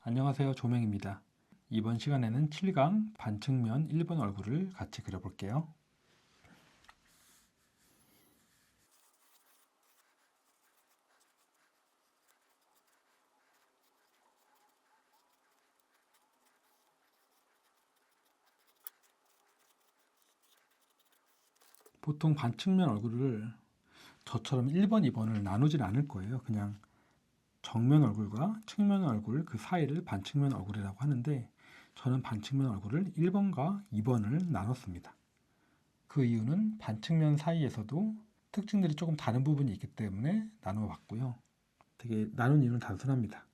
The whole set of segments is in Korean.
안녕하세요, 조명입니다. 이번 시간에는 7강 반측면 1번 얼굴을 같이 그려볼게요. 보통 반측면 얼굴을 저처럼 1번, 2번을 나누질 않을 거예요. 그냥 정면 얼굴과 측면 얼굴 그 사이를 반측면 얼굴이라고 하는데 저는 반측면 얼굴을 1번과 2번을 나눴습니다. 그 이유는 반측면 사이에서도 특징들이 조금 다른 부분이 있기 때문에 나누어 봤고요. 되게 나눈 이유는 단순합니다.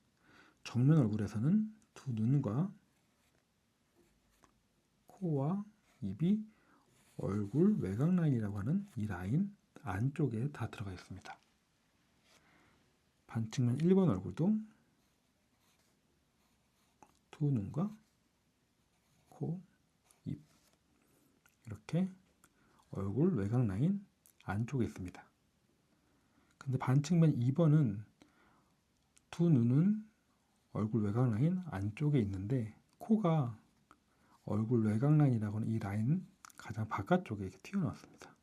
정면 얼굴에서는 두 눈과 코와 입이 얼굴 외곽 라인이라고 하는 이 라인 안쪽에 다 들어가 있습니다. 반측면 1번 얼굴도 두 눈과 코, 입 이렇게 얼굴 외곽 라인 안쪽에 있습니다. 근데 반측면 2번은 두 눈은 얼굴 외곽 라인 안쪽에 있는데 코가 얼굴 외곽 라인이라고 하는 이 라인 가장 바깥쪽에 이렇게 튀어나왔습니다.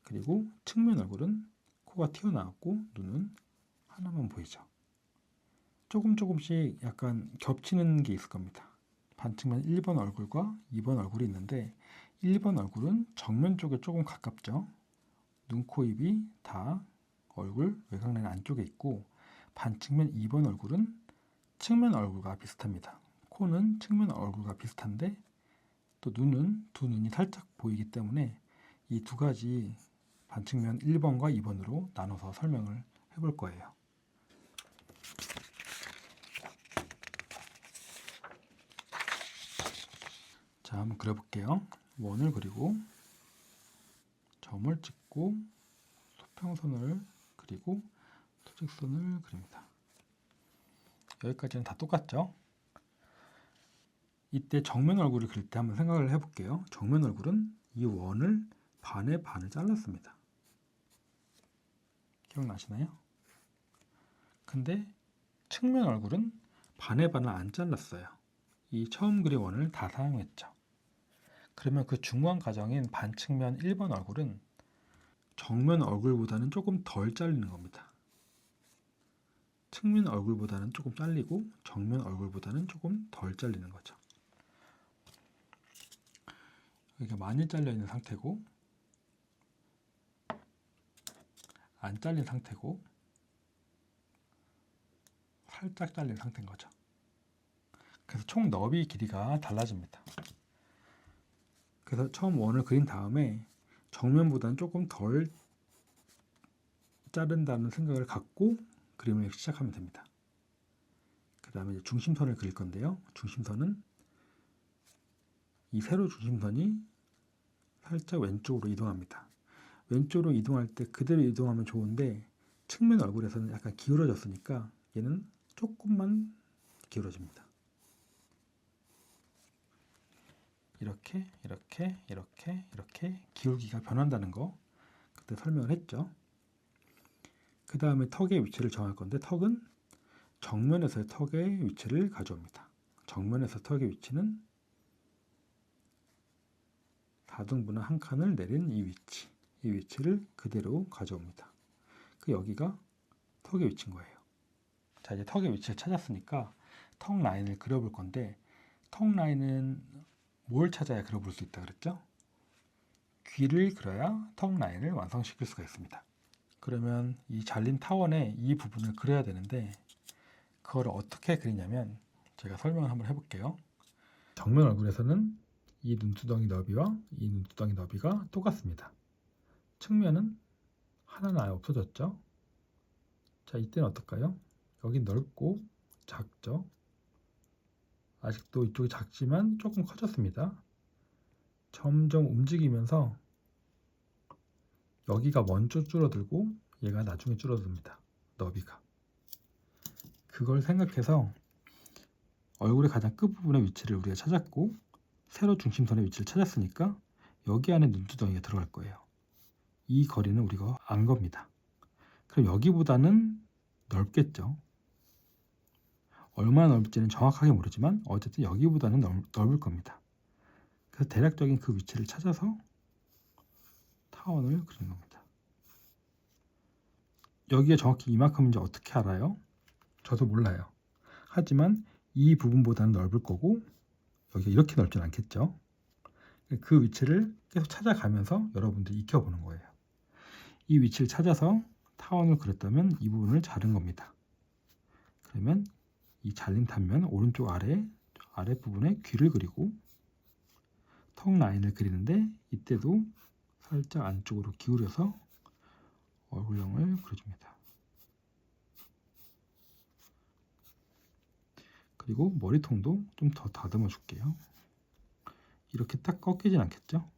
그리고 측면 얼굴은 코가 튀어나왔고 눈은 하나만 보이죠. 조금씩 약간 겹치는 게 있을 겁니다. 반측면 1번 얼굴과 2번 얼굴이 있는데 1번 얼굴은 정면 쪽에 조금 가깝죠. 눈, 코, 입이 다 얼굴 외곽 라인 안쪽에 있고 반측면 2번 얼굴은 측면 얼굴과 비슷합니다. 코는 측면 얼굴과 비슷한데 또 눈은 두 눈이 살짝 보이기 때문에 이 두 가지 반측면 1번과 2번으로 나눠서 설명을 해볼 거예요. 자, 한번 그려볼게요. 원을 그리고 점을 찍고 수평선을 그리고 토직선을 그립니다. 여기까지는 다 똑같죠? 이때 정면 얼굴을 그릴 때 한번 생각을 해볼게요. 정면 얼굴은 이 원을 반에 반을 잘랐습니다. 기억나시나요? 근데 측면 얼굴은 반에 반을 안 잘랐어요. 이 처음 그린 원을 다 사용했죠. 그러면 그 중간 과정인 반측면 1번 얼굴은 정면 얼굴보다는 조금 덜 잘리는 겁니다. 측면 얼굴보다는 조금 잘리고 정면 얼굴보다는 조금 덜 잘리는 거죠. 여기가 많이 잘려 있는 상태고 안 잘린 상태고 살짝 잘린 상태인 거죠. 그래서 총 너비 길이가 달라집니다. 그래서 처음 원을 그린 다음에 정면보다는 조금 덜 자른다는 생각을 갖고 그림을 시작하면 됩니다. 그 다음에 중심선을 그릴 건데요. 중심선은 이 세로 중심선이 살짝 왼쪽으로 이동합니다. 왼쪽으로 이동할 때 그대로 이동하면 좋은데 측면 얼굴에서는 약간 기울어졌으니까 얘는 조금만 기울어집니다. 이렇게 기울기가 변한다는 거 그때 설명을 했죠. 그 다음에 턱의 위치를 정할 건데 턱은 정면에서의 턱의 위치를 가져옵니다. 정면에서 턱의 위치는 4등분한 한 칸을 내린 이 위치를 그대로 가져옵니다. 여기가 턱의 위치인 거예요. 자, 이제 턱의 위치를 찾았으니까 턱 라인을 그려볼 건데 턱 라인은 뭘 찾아야 그려볼 수 있다 그랬죠? 귀를 그려야 턱 라인을 완성시킬 수가 있습니다. 그러면 이 잘린 타원의 이 부분을 그려야 되는데 그걸 어떻게 그리냐면 제가 설명을 한번 해볼게요. 정면 얼굴에서는 이 눈두덩이 너비와 이 눈두덩이 너비가 똑같습니다. 측면은 하나는 아예 없어졌죠. 자, 이때는 어떨까요? 여기 넓고 작죠. 아직도 이쪽이 작지만 조금 커졌습니다. 점점 움직이면서 여기가 먼저 줄어들고 얘가 나중에 줄어듭니다. 너비가. 그걸 생각해서 얼굴의 가장 끝부분의 위치를 우리가 찾았고 세로 중심선의 위치를 찾았으니까 여기 안에 눈두덩이가 들어갈 거예요. 이 거리는 우리가 안 겁니다. 그럼 여기보다는 넓겠죠. 얼마나 넓을지는 정확하게 모르지만 어쨌든 여기보다는 넓을 겁니다. 그래서 대략적인 그 위치를 찾아서 타원을 그린 겁니다. 여기가 정확히 이만큼인지 어떻게 알아요? 저도 몰라요. 하지만 이 부분보다는 넓을 거고 여기가 이렇게 넓진 않겠죠. 그 위치를 계속 찾아가면서 여러분들이 익혀보는 거예요. 이 위치를 찾아서 타원을 그렸다면 이 부분을 자른 겁니다. 그러면 이 잘린 단면 오른쪽 아랫부분에 귀를 그리고 턱 라인을 그리는데 이때도 살짝 안쪽으로 기울여서 얼굴형을 그려줍니다. 그리고 머리통도 좀 더 다듬어 줄게요. 이렇게 딱 꺾이진 않겠죠?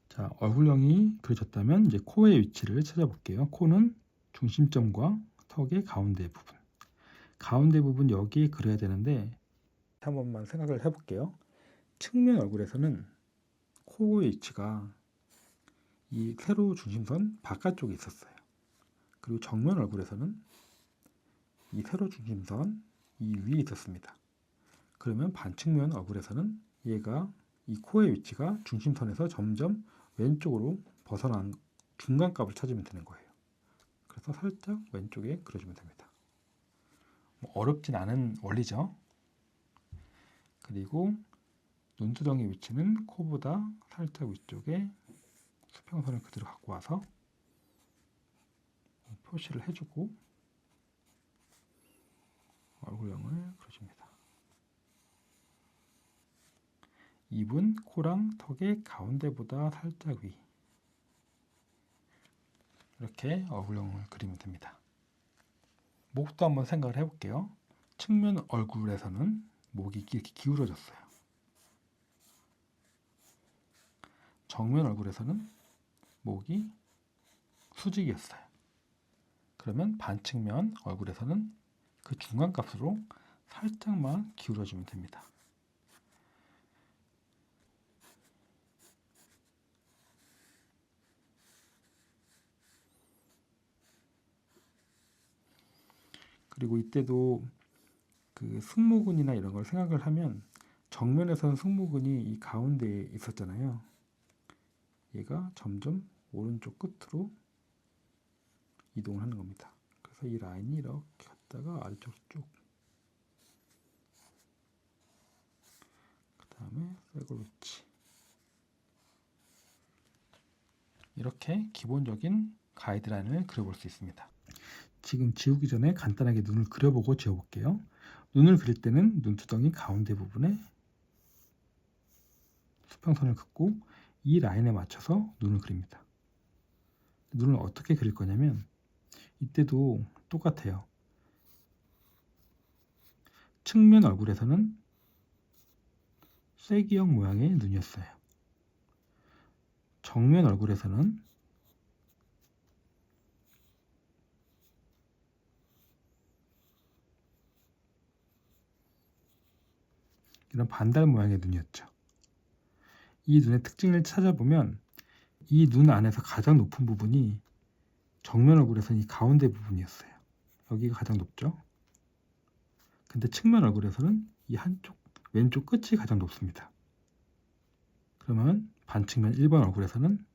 자, 얼굴형이 그려졌다면 이제 코의 위치를 찾아볼게요. 코는 중심점과 턱의 가운데 부분. 가운데 부분 여기에 그려야 되는데 한 번만 생각을 해볼게요. 측면 얼굴에서는 코의 위치가 이 세로 중심선 바깥쪽에 있었어요. 그리고 정면 얼굴에서는 이 세로 중심선 이 위에 있었습니다. 그러면 반측면 얼굴에서는 얘가 이 코의 위치가 중심선에서 점점 왼쪽으로 벗어난 중간값을 찾으면 되는 거예요. 그래서 살짝 왼쪽에 그려주면 됩니다. 어렵진 않은 원리죠. 그리고 눈두덩이 위치는 코보다 살짝 위쪽에 수평선을 그대로 갖고 와서 표시를 해주고 얼굴형을 그려줍니다. 입은 코랑 턱의 가운데보다 살짝 위. 이렇게 얼굴형을 그리면 됩니다. 목도 한번 생각을 해볼게요. 측면 얼굴에서는 목이 이렇게 기울어졌어요. 정면 얼굴에서는 목이 수직이었어요. 그러면 반측면 얼굴에서는 그 중간 값으로 살짝만 기울여주면 됩니다. 그리고 이때도 그 승모근이나 이런 걸 생각을 하면 정면에서는 승모근이 이 가운데에 있었잖아요. 얘가 점점 오른쪽 끝으로 이동을 하는 겁니다. 그래서 이 라인이 이렇게 갔다가 아래쪽으로 쭉. 그 다음에 쇄골 위치. 이렇게 기본적인 가이드라인을 그려볼 수 있습니다. 지금 지우기 전에 간단하게 눈을 그려보고 지워볼게요. 눈을 그릴 때는 눈두덩이 가운데 부분에 수평선을 긋고 이 라인에 맞춰서 눈을 그립니다. 눈을 어떻게 그릴 거냐면 이때도 똑같아요. 측면 얼굴에서는 쐐기형 모양의 눈이었어요. 정면 얼굴에서는 이런 반달 모양의 눈이었죠. 이 눈의 특징을 찾아보면 이 눈 안에서 가장 높은 부분이 정면 얼굴에서는 이 가운데 부분이었어요. 여기가 가장 높죠. 근데 측면 얼굴에서는 이 한쪽 왼쪽 끝이 가장 높습니다. 그러면 반측면 1번 얼굴에서는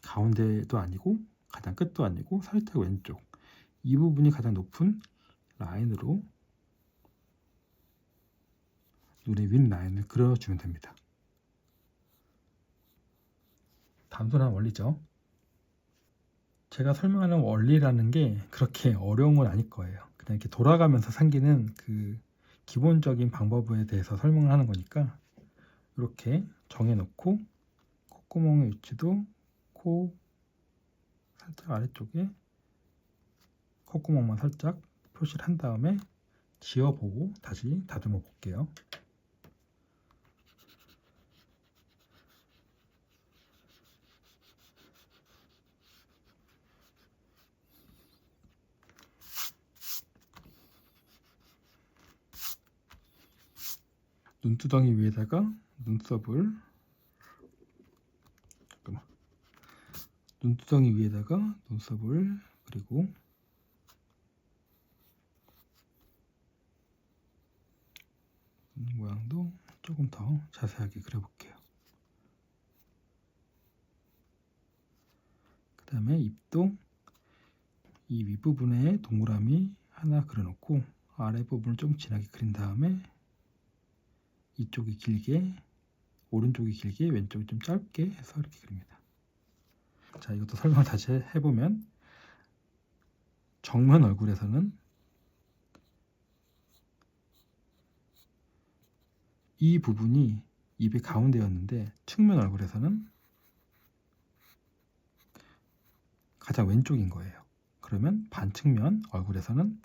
가운데도 아니고 가장 끝도 아니고 살짝 왼쪽 이 부분이 가장 높은 라인으로 눈의 윗 라인을 그려주면 됩니다. 단순한 원리죠. 제가 설명하는 원리라는 게 그렇게 어려운 건 아닐 거예요. 그냥 이렇게 돌아가면서 생기는 그 기본적인 방법에 대해서 설명을 하는 거니까 이렇게 정해놓고 콧구멍의 위치도 코 살짝 아래쪽에 콧구멍만 살짝 표시를 한 다음에 지워보고 다시 다듬어 볼게요. 눈두덩이 위에다가 눈썹을 눈두덩이 위에다가 눈썹을 그리고 모양도 조금 더 자세하게 그려볼게요. 그 다음에 입도 이 윗부분에 동그라미 하나 그려놓고 아랫부분을 좀 진하게 그린 다음에 이쪽이 길게, 오른쪽이 길게, 왼쪽이 좀 짧게 해서 이렇게 그립니다. 자, 이것도 설명을 다시 해보면 정면 얼굴에서는 이 부분이 입의 가운데였는데 측면 얼굴에서는 가장 왼쪽인 거예요. 그러면 반측면 얼굴에서는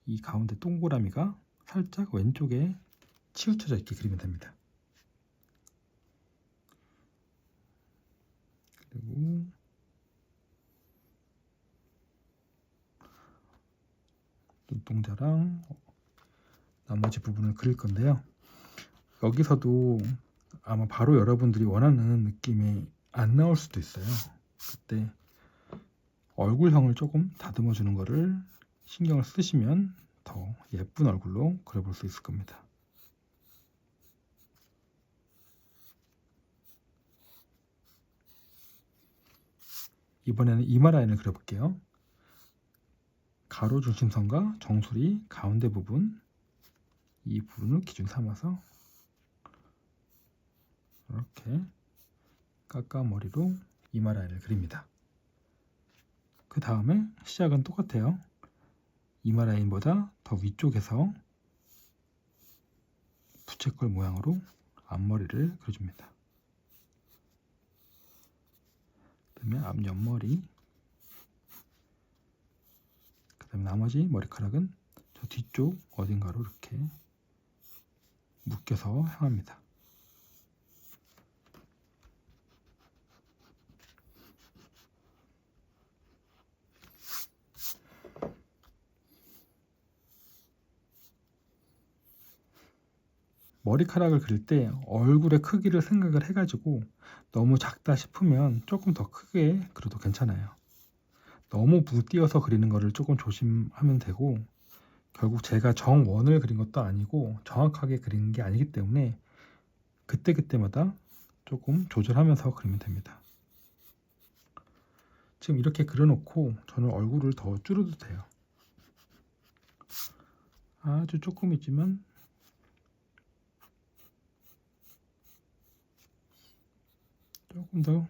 이 가운데 동그라미가 살짝 왼쪽에 치우쳐져 있게 그리면 됩니다. 그리고 눈동자랑 나머지 부분을 그릴 건데요. 여기서도 아마 바로 여러분들이 원하는 느낌이 안 나올 수도 있어요. 그때 얼굴형을 조금 다듬어 주는 거를 신경을 쓰시면 더 예쁜 얼굴로 그려볼 수 있을 겁니다. 이번에는 이마 라인을 그려볼게요. 가로 중심선과 정수리 가운데 부분, 이 부분을 기준 삼아서 이렇게 깎아머리로 이마 라인을 그립니다. 그 다음에 시작은 똑같아요. 이마 라인보다 더 위쪽에서 부채꼴 모양으로 앞머리를 그려줍니다. 그 다음에 앞 옆머리, 그 다음에 나머지 머리카락은 저 뒤쪽 어딘가로 이렇게 묶여서 향합니다. 머리카락을 그릴 때 얼굴의 크기를 생각을 해가지고 너무 작다 싶으면 조금 더 크게 그려도 괜찮아요. 너무 부띄어서 그리는 거를 조금 조심하면 되고, 결국 제가 정원을 그린 것도 아니고 정확하게 그리는 게 아니기 때문에 그때그때마다 조금 조절하면서 그리면 됩니다. 지금 이렇게 그려놓고 저는 얼굴을 더 줄여도 돼요. 아주 조금이지만 조금 더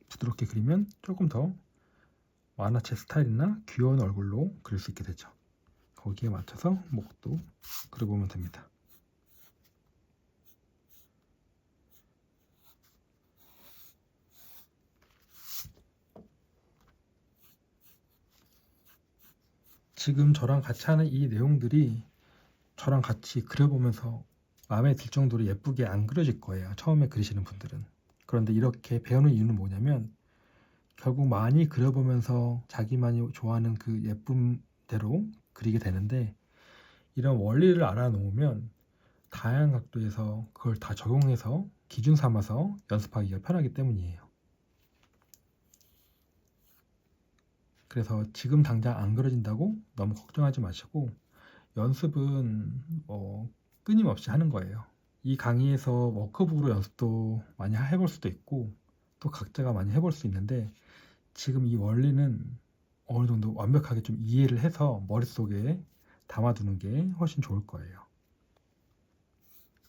부드럽게 그리면 조금 더 만화책 스타일이나 귀여운 얼굴로 그릴 수 있게 되죠. 거기에 맞춰서 목도 그려보면 됩니다. 지금 저랑 같이 하는 이 내용들이 저랑 같이 그려보면서 마음에 들 정도로 예쁘게 안 그려질 거예요. 처음에 그리시는 분들은. 그런데 이렇게 배우는 이유는 뭐냐면 결국 많이 그려보면서 자기만이 좋아하는 그 예쁨대로 그리게 되는데, 이런 원리를 알아놓으면 다양한 각도에서 그걸 다 적용해서 기준 삼아서 연습하기가 편하기 때문이에요. 그래서 지금 당장 안 그려진다고 너무 걱정하지 마시고 연습은 끊임없이 하는 거예요. 이 강의에서 워크북으로 연습도 많이 해볼 수도 있고 또 각자가 많이 해볼 수 있는데, 지금 이 원리는 어느 정도 완벽하게 좀 이해를 해서 머릿속에 담아두는 게 훨씬 좋을 거예요.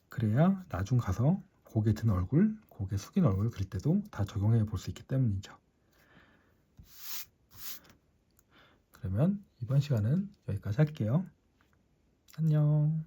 그래야 나중 가서 고개 든 얼굴, 고개 숙인 얼굴 그릴 때도 다 적용해 볼 수 있기 때문이죠. 그러면 이번 시간은 여기까지 할게요. 안녕.